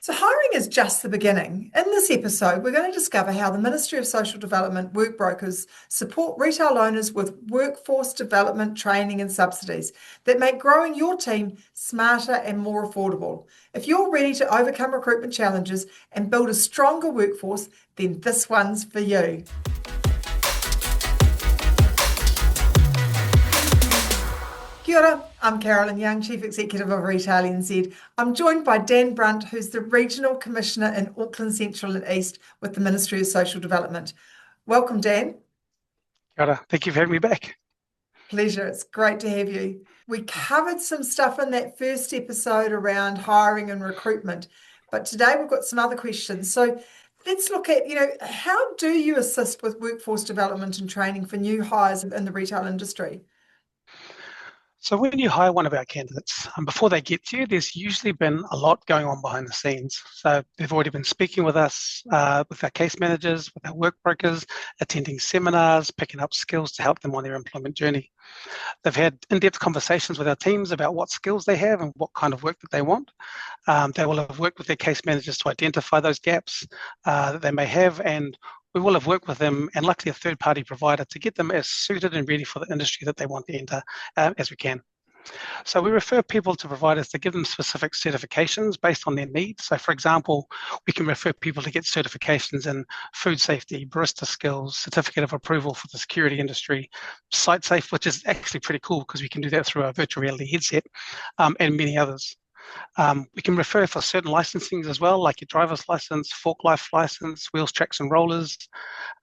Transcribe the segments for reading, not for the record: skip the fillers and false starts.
So, hiring is just the beginning. In this episode, we're going to discover how the Ministry of Social Development workbrokers support retail owners with workforce development, training, and subsidies that make growing your team smarter and more affordable. If you're ready to overcome recruitment challenges and build a stronger workforce, then this one's for you. Kia ora, I'm Carolyn Young, Chief Executive of Retail NZ. I'm joined by Dan Brunt, who's the Regional Commissioner in Auckland Central and East with the Ministry of Social Development. Welcome, Dan. Kia ora. Thank you for having me back. Pleasure, it's great to have you. We covered some stuff in that first episode around hiring and recruitment, but today we've got some other questions. So let's look at, how do you assist with workforce development and training for new hires in the retail industry? So when you hire one of our candidates, before they get to you, there's usually been a lot going on behind the scenes. So they've already been speaking with us, with our case managers, with our work brokers, attending seminars, picking up skills to help them on their employment journey. They've had in-depth conversations with our teams about what skills they have and what kind of work that they want. They will have worked with their case managers to identify those gaps that they may have, and we will have worked with them and luckily a third-party provider to get them as suited and ready for the industry that they want to enter as we can. So we refer people to providers to give them specific certifications based on their needs. So for example, we can refer people to get certifications in food safety, barista skills, certificate of approval for the security industry, site safe, which is actually pretty cool because we can do that through a virtual reality headset, and many others. We can refer for certain licensings as well, like your driver's license, forklift license, wheels, tracks and rollers.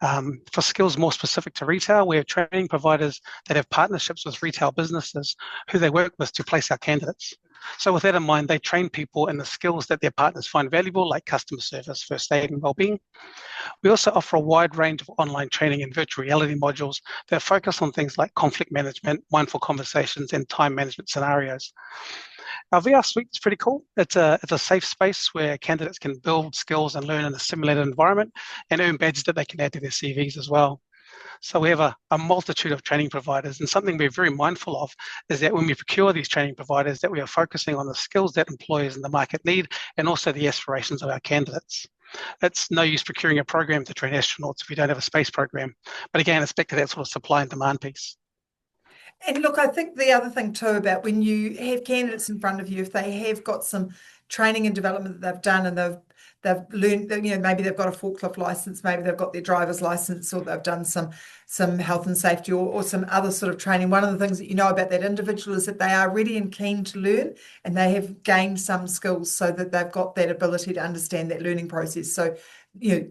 For skills more specific to retail, we have training providers that have partnerships with retail businesses who they work with to place our candidates. So with that in mind, they train people in the skills that their partners find valuable, like customer service, first aid and wellbeing. We also offer a wide range of online training and virtual reality modules that focus on things like conflict management, mindful conversations, and time management scenarios. Our VR suite is pretty cool. It's a safe space where candidates can build skills and learn in a simulated environment and earn badges that they can add to their CVs as well. So we have a multitude of training providers, and something we're very mindful of is that when we procure these training providers, that we are focusing on the skills that employers in the market need and also the aspirations of our candidates. It's no use procuring a program to train astronauts if we don't have a space program. But again, it's back to that sort of supply and demand piece. And look, I think the other thing too about when you have candidates in front of you, if they have got some training and development that they've done and they've learned, maybe they've got a forklift license, maybe they've got their driver's license, or they've done some health and safety or some other sort of training. One of the things that you know about that individual is that they are ready and keen to learn, and they have gained some skills so that they've got that ability to understand that learning process. So,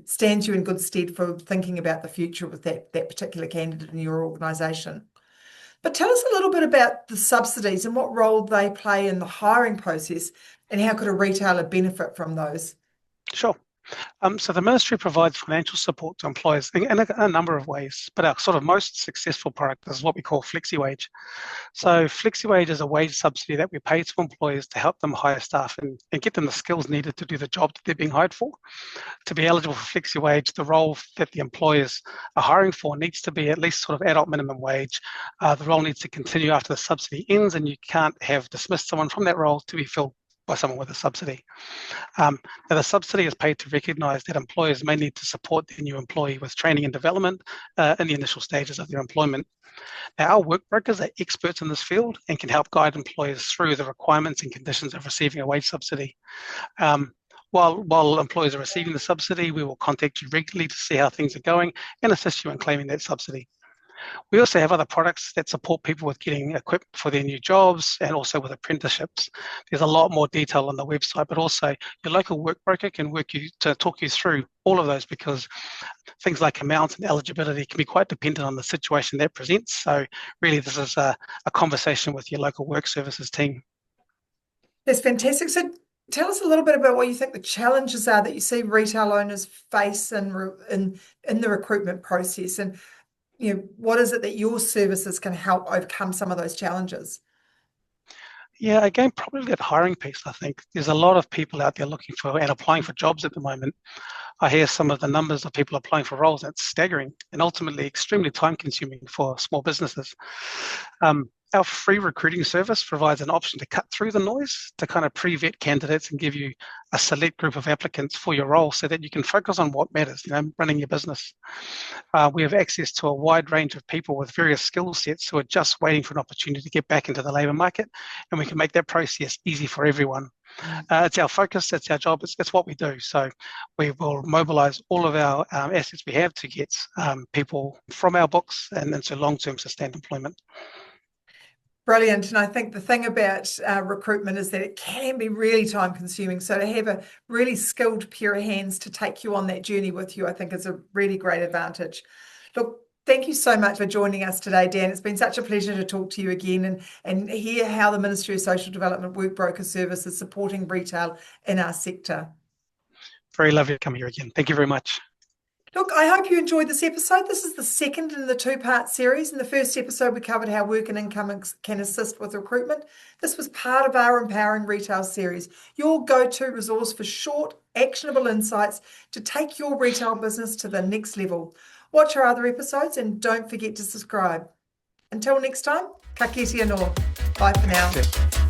stands you in good stead for thinking about the future with that particular candidate in your organisation. But tell us a little bit about the subsidies and what role they play in the hiring process, and how could a retailer benefit from those? Sure. So the ministry provides financial support to employers in a number of ways, but our sort of most successful product is what we call FlexiWage. So FlexiWage is a wage subsidy that we pay to employers to help them hire staff and get them the skills needed to do the job that they're being hired for. To be eligible for FlexiWage, the role that the employers are hiring for needs to be at least sort of adult minimum wage. The role needs to continue after the subsidy ends, and you can't have dismissed someone from that role to be filled by someone with a subsidy. Now the subsidy is paid to recognise that employers may need to support their new employee with training and development in the initial stages of their employment. Now our work brokers are experts in this field and can help guide employers through the requirements and conditions of receiving a wage subsidy. While employers are receiving the subsidy, we will contact you regularly to see how things are going and assist you in claiming that subsidy. We also have other products that support people with getting equipped for their new jobs and also with apprenticeships. There's a lot more detail on the website, but also your local work broker can talk you through all of those, because things like amount and eligibility can be quite dependent on the situation that presents. So really this is a conversation with your local work services team. That's fantastic. So tell us a little bit about what you think the challenges are that you see retail owners face in the recruitment process, and what is it that your services can help overcome some of those challenges? Yeah, again, probably that hiring piece. I think there's a lot of people out there looking for and applying for jobs at the moment. I hear some of the numbers of people applying for roles. That's staggering and ultimately extremely time consuming for small businesses. Our free recruiting service provides an option to cut through the noise, to kind of pre-vet candidates and give you a select group of applicants for your role so that you can focus on what matters, running your business. We have access to a wide range of people with various skill sets who are just waiting for an opportunity to get back into the labour market, and we can make that process easy for everyone. It's our focus, it's our job, it's what we do. So we will mobilise all of our assets we have to get people from our books and into long-term sustained employment. Brilliant. And I think the thing about recruitment is that it can be really time consuming. So to have a really skilled pair of hands to take you on that journey with you, I think is a really great advantage. Look, thank you so much for joining us today, Dan. It's been such a pleasure to talk to you again and hear how the Ministry of Social Development Workbroker Service is supporting retail in our sector. Very lovely to come here again. Thank you very much. Look, I hope you enjoyed this episode. This is the second in the two-part series. In the first episode, we covered how work and income can assist with recruitment. This was part of our Empowering Retail series, your go-to resource for short, actionable insights to take your retail business to the next level. Watch our other episodes and don't forget to subscribe. Until next time, ka kite anō. Bye for now.